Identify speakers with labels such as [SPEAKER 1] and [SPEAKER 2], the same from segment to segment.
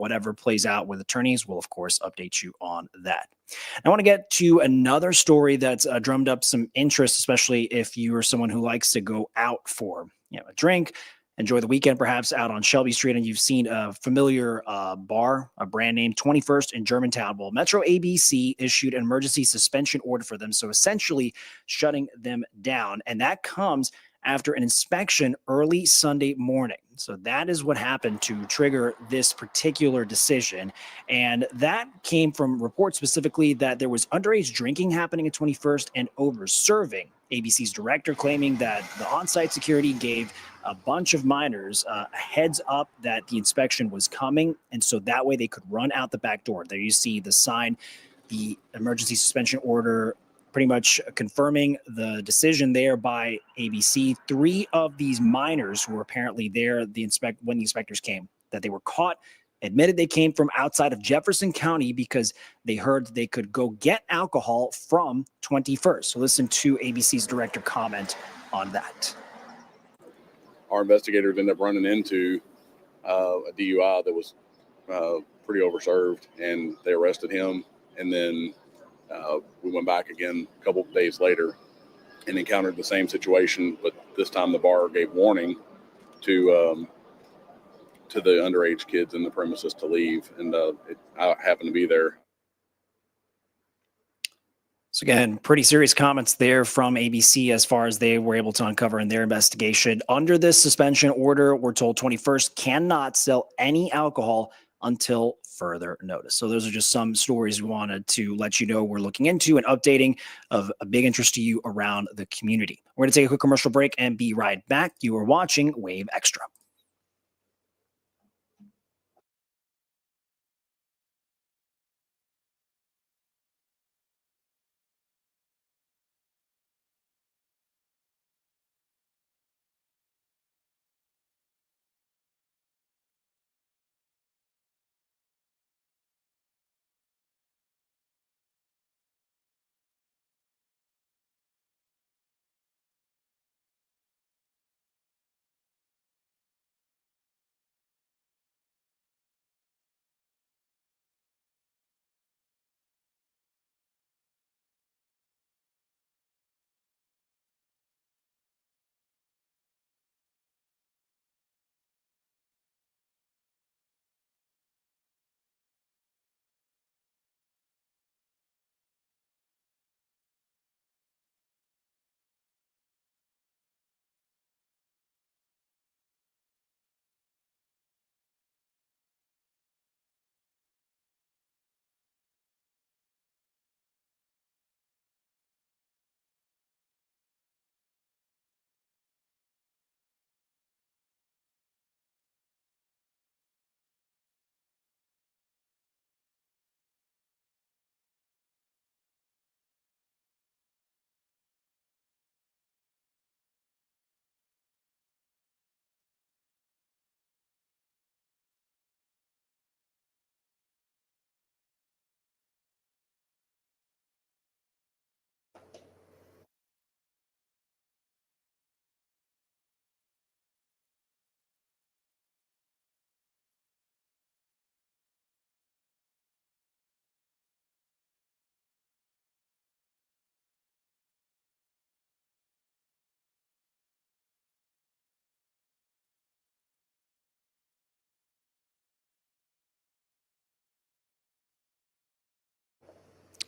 [SPEAKER 1] whatever plays out with attorneys, we'll of course update you on that. I want to get to another story that's drummed up some interest, especially if you are someone who likes to go out for a drink, enjoy the weekend, perhaps out on Shelby Street, and you've seen a familiar bar, a brand name, 21st in Germantown. Well, Metro ABC issued an emergency suspension order for them, so essentially shutting them down, and that comes after an inspection early Sunday morning. So that is what happened to trigger this particular decision. And that came from reports specifically that there was underage drinking happening at 21st and over serving. ABC's director claiming that the on-site security gave a bunch of minors a heads up that the inspection was coming. And so that way they could run out the back door. There you see the sign, the emergency suspension order, pretty much confirming the decision there by ABC. 3 of these minors who were apparently there when the inspectors came, that they were caught, admitted they came from outside of Jefferson County because they heard they could go get alcohol from 21st. So listen to ABC's director comment on that.
[SPEAKER 2] Our investigators ended up running into a DUI that was pretty overserved, and they arrested him. And then we went back again a couple of days later and encountered the same situation, but this time the bar gave warning to the underage kids in the premises to leave, and I happened to be there.
[SPEAKER 1] So again, pretty serious comments there from ABC as far as they were able to uncover in their investigation. Under this suspension order, we're told 21st cannot sell any alcohol until further notice. So those are just some stories we wanted to let you know we're looking into and updating of a big interest to you around the community. We're going to take a quick commercial break and be right back. You are watching Wave Extra.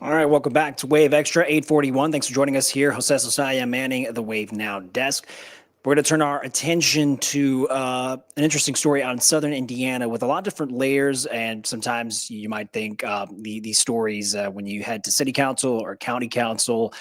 [SPEAKER 1] All right, welcome back to Wave Extra 841. Thanks for joining us here. Jose Sosaya manning the Wave Now desk. We're going to turn our attention to an interesting story out in southern Indiana with a lot of different layers, and sometimes you might think these stories when you head to city council or county council,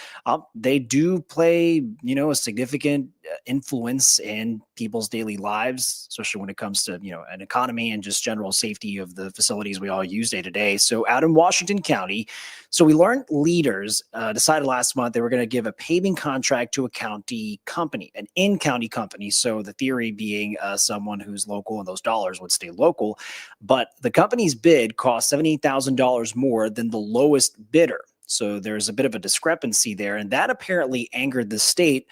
[SPEAKER 1] they do play, a significant influence in people's daily lives, especially when it comes to, an economy and just general safety of the facilities we all use day to day. So out in Washington County, so we learned leaders decided last month they were going to give a paving contract to a county company, an in-county company. So the theory being someone who's local and those dollars would stay local. But the company's bid cost $78,000 more than the lowest bidder. So there's a bit of a discrepancy there. And that apparently angered the state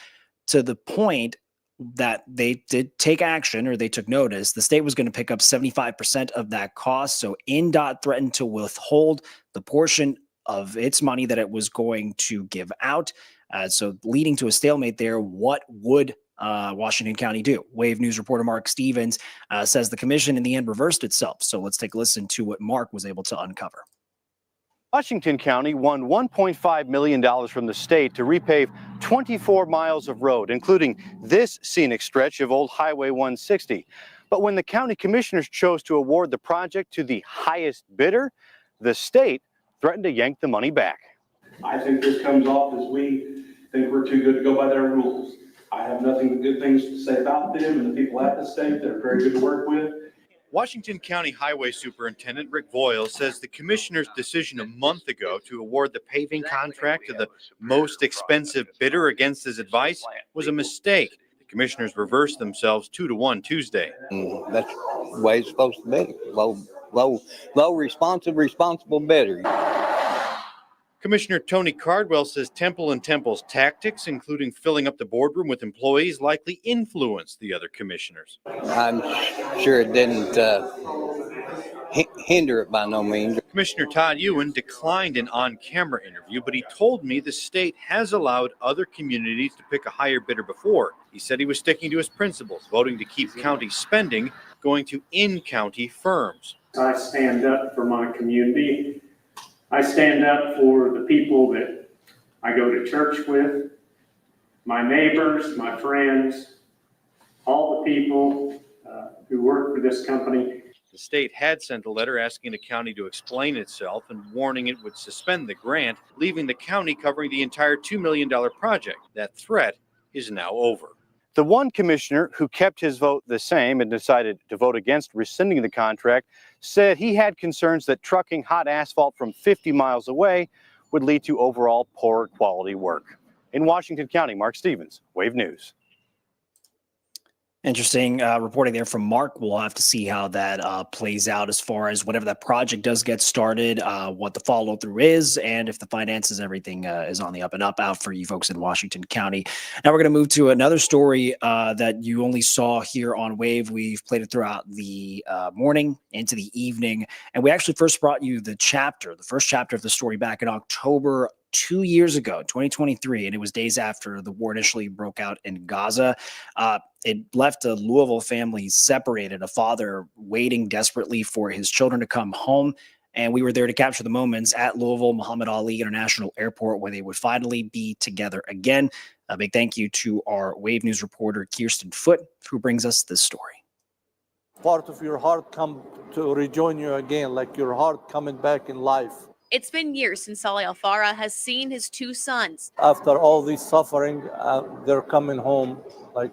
[SPEAKER 1] to the point that they did take action, or they took notice. The state was going to pick up 75% of that cost. So INDOT threatened to withhold the portion of its money that it was going to give out. So leading to a stalemate there. What would Washington County do? Wave News reporter Mark Stevens says the commission in the end reversed itself. So let's take a listen to what Mark was able to uncover.
[SPEAKER 3] Washington County won $1.5 million from the state to repave 24 miles of road, including this scenic stretch of Old Highway 160. But when the county commissioners chose to award the project to the highest bidder, the state threatened to yank the money back.
[SPEAKER 4] I think this comes off as we think we're too good to go by their rules. I have nothing but good things to say about them and the people at the state. They're very good to work with.
[SPEAKER 3] Washington County Highway Superintendent Rick Voyle says the commissioner's decision a month ago to award the paving contract to the most expensive bidder against his advice was a mistake. The commissioners reversed themselves 2-1 Tuesday.
[SPEAKER 5] That's the way it's supposed to be. Low responsible bidder.
[SPEAKER 3] Commissioner Tony Cardwell says Temple and Temple's tactics, including filling up the boardroom with employees, likely influenced the other commissioners.
[SPEAKER 5] I'm sure it didn't hinder it by no means.
[SPEAKER 3] Commissioner Todd Ewan declined an on-camera interview, but he told me the state has allowed other communities to pick a higher bidder before. He said he was sticking to his principles, voting to keep county spending going to in-county firms.
[SPEAKER 6] I stand up for my community. I stand up for the people that I go to church with, my neighbors, my friends, all the people who work for this company.
[SPEAKER 3] The state had sent a letter asking the county to explain itself and warning it would suspend the grant, leaving the county covering the entire $2 million project. That threat is now over. The one commissioner who kept his vote the same and decided to vote against rescinding the contract said he had concerns that trucking hot asphalt from 50 miles away would lead to overall poor quality work. In Washington County, Mark Stevens, Wave News.
[SPEAKER 1] Interesting reporting there from Mark. We'll have to see how that plays out as far as whenever that project does get started, what the follow through is, and if the finances, everything is on the up and up out for you folks in Washington County. Now we're going to move to another story that you only saw here on Wave. We've played it throughout the morning into the evening, and we actually first brought you the first chapter of the story back in October 2 years ago, 2023, and it was days after the war initially broke out in Gaza. It left a Louisville family separated, a father waiting desperately for his children to come home. And we were there to capture the moments at Louisville Muhammad Ali International Airport where they would finally be together again. A big thank you to our Wave News reporter, Kirsten Foote, who brings us this story.
[SPEAKER 7] Part of your heart come to rejoin you again, like your heart coming back in life.
[SPEAKER 8] It's been years since Saleh Al-Farah has seen his two sons.
[SPEAKER 7] After all this suffering, they're coming home, like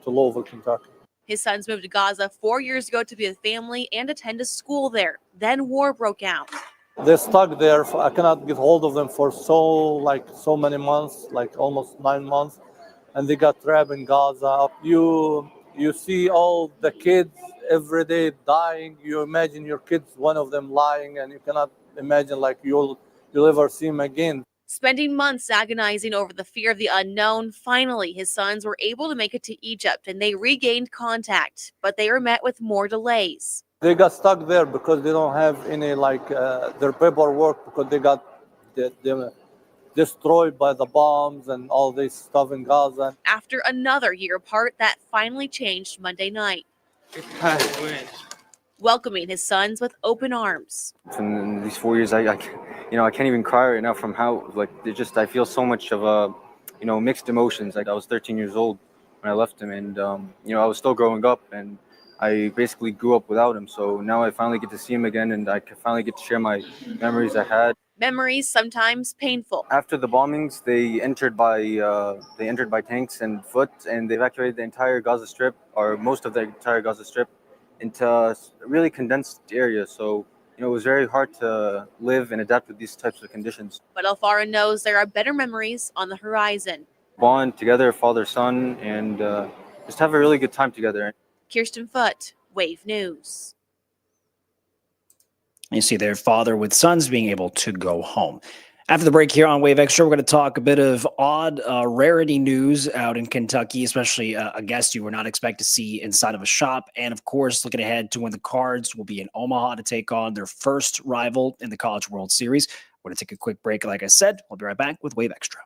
[SPEAKER 7] to Louisville, Kentucky.
[SPEAKER 8] His sons moved to Gaza 4 years ago to be with family and attend a school there. Then war broke out.
[SPEAKER 7] They're stuck there. I cannot get hold of them for so many months, like almost 9 months. And they got trapped in Gaza. You see all the kids every day dying. You imagine your kids, one of them lying, and you cannot imagine like you'll ever see him again.
[SPEAKER 8] Spending months agonizing over the fear of the unknown, finally his sons were able to make it to Egypt and they regained contact, but they were met with more delays.
[SPEAKER 7] They got stuck there because they don't have any their paperwork, because they got destroyed by the bombs and all this stuff in Gaza.
[SPEAKER 8] After another year apart, that finally changed Monday night. Welcoming his sons with open arms.
[SPEAKER 9] In these 4 years, I can't even cry right now from how I feel so much of mixed emotions. Like I was 13 years old when I left him, and I was still growing up, and I basically grew up without him. So now I finally get to see him again, and I can finally get to share my memories I had.
[SPEAKER 8] Memories sometimes painful.
[SPEAKER 9] After the bombings, they entered by tanks and foot, and they evacuated the entire Gaza Strip, or most of the entire Gaza Strip, into a really condensed area. So, it was very hard to live and adapt with these types of conditions.
[SPEAKER 8] But Al-Farah knows there are better memories on the horizon.
[SPEAKER 9] Bond together, father, son, and just have a really good time together.
[SPEAKER 8] Kirsten Foote, Wave News.
[SPEAKER 1] You see their father with sons being able to go home. After the break here on Wave Extra, we're going to talk a bit of odd rarity news out in Kentucky, especially a guest you were not expect to see inside of a shop. And of course, looking ahead to when the Cards will be in Omaha to take on their first rival in the College World Series. We're going to take a quick break. Like I said, we'll be right back with Wave Extra.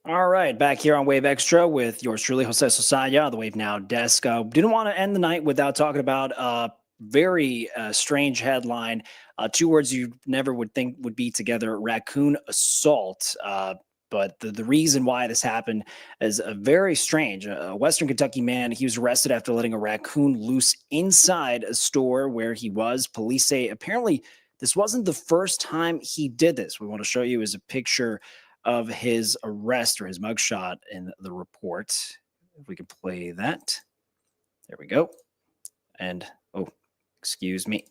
[SPEAKER 1] All right, back here on Wave Extra with yours truly, Jose Sosaya, the Wave Now desk. Didn't want to end the night without talking about a very strange headline. Two words you never would think would be together: raccoon assault. But the reason why this happened is very strange. A Western Kentucky man, he was arrested after letting a raccoon loose inside a store where he was. Police say apparently this wasn't the first time he did this. We want to show you is a picture of his arrest or his mugshot in the report. If we can play that. There we go. And, oh, excuse me.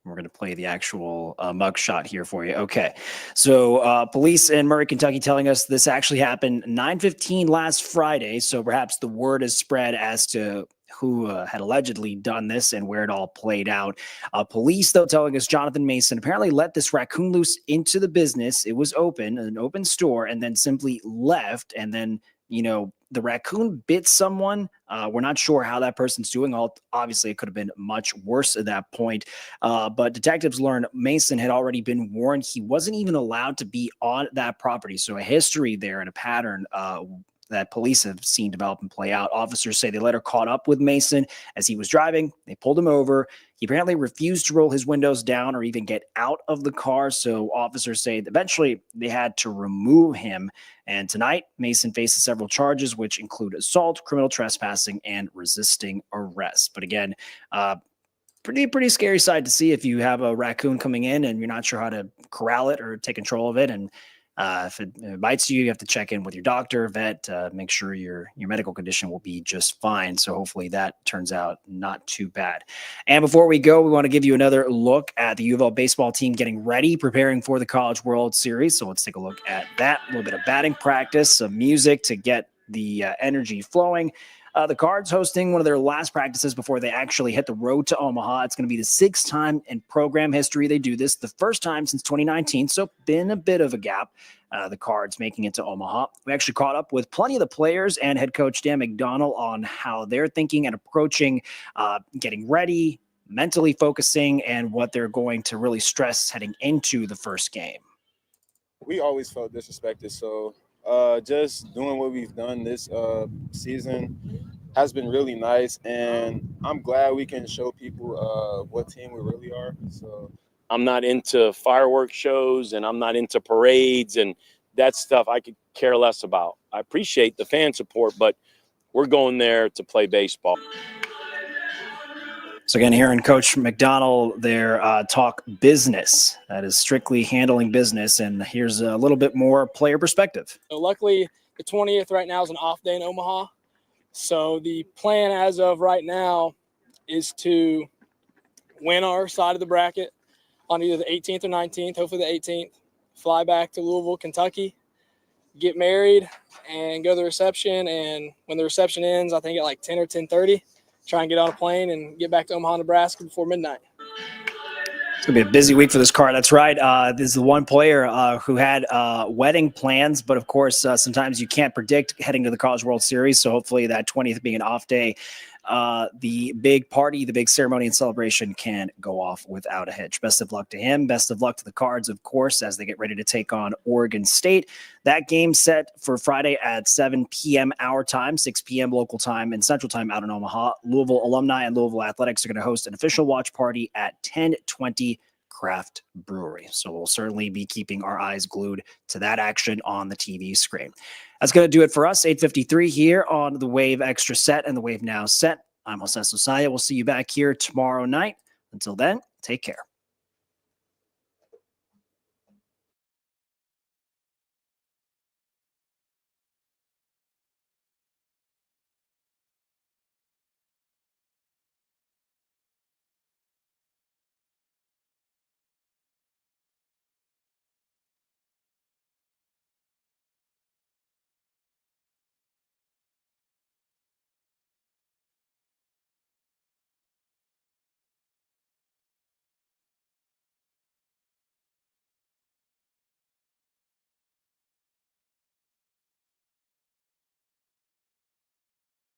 [SPEAKER 1] We're going to play the actual mugshot here for you. Okay. So police in Murray, Kentucky telling us this actually happened 9:15 last Friday. So perhaps the word has spread as to who had allegedly done this and where it all played out. Police, though, telling us Jonathan Mason apparently let this raccoon loose into the business. It was open, an open store, and then simply left. And then, the raccoon bit someone. We're not sure how that person's doing. Obviously, it could have been much worse at that point. But detectives learned Mason had already been warned he wasn't even allowed to be on that property. So a history there and a pattern that police have seen develop and play out. Officers say they later caught up with Mason as he was driving. They pulled him over. He apparently refused to roll his windows down or even get out of the car. So officers say eventually they had to remove him. And tonight, Mason faces several charges, which include assault, criminal trespassing, and resisting arrest. But again, pretty scary sight to see if you have a raccoon coming in and you're not sure how to corral it or take control of it. And if it bites you, you have to check in with your doctor, vet, make sure your medical condition will be just fine. So hopefully that turns out not too bad. And before we go, we want to give you another look at the UofL baseball team getting ready, preparing for the College World Series. So let's take a look at that. A little bit of batting practice, some music to get the energy flowing. The Cards hosting one of their last practices before they actually hit the road to Omaha. It's going to be the sixth time in program history they do this, the first time since 2019, so been a bit of a gap. The Cards making it to Omaha. We actually caught up with plenty of the players and head coach Dan McDonnell on how they're thinking and approaching getting ready, mentally focusing, and what they're going to really stress heading into the first game.
[SPEAKER 10] We always felt disrespected, so just doing what we've done this season has been really nice, and I'm glad we can show people what team we really are. So
[SPEAKER 11] I'm not into fireworks shows, and I'm not into parades, and that stuff I could care less about. I appreciate the fan support, but we're going there to play baseball.
[SPEAKER 1] So again, hearing Coach McDonald there talk business. That is strictly handling business. And here's a little bit more player perspective.
[SPEAKER 12] So luckily, the 20th right now is an off day in Omaha. So the plan as of right now is to win our side of the bracket on either the 18th or 19th, hopefully the 18th, fly back to Louisville, Kentucky, get married, and go to the reception. And when the reception ends, I think at like 10 or 10:30, try and get on a plane and get back to Omaha, Nebraska before midnight.
[SPEAKER 1] It's going to be a busy week for this card. That's right. This is the one player who had wedding plans, but of course, sometimes you can't predict heading to the College World Series. So hopefully that 20th being an off day, the big party, the big ceremony and celebration can go off without a hitch. Best of luck to him. Best of luck to the Cards, of course, as they get ready to take on Oregon State. That game set for Friday at 7 p.m. our time, 6 p.m. local time and Central Time out in Omaha. Louisville alumni and Louisville Athletics are going to host an official watch party at 10:20 Craft Brewery. So we'll certainly be keeping our eyes glued to that action on the TV screen. That's going to do it for us. 8:53 here on the Wave Extra Set and the Wave Now Set. I'm Jose Sosaya. We'll see you back here tomorrow night. Until then, take care.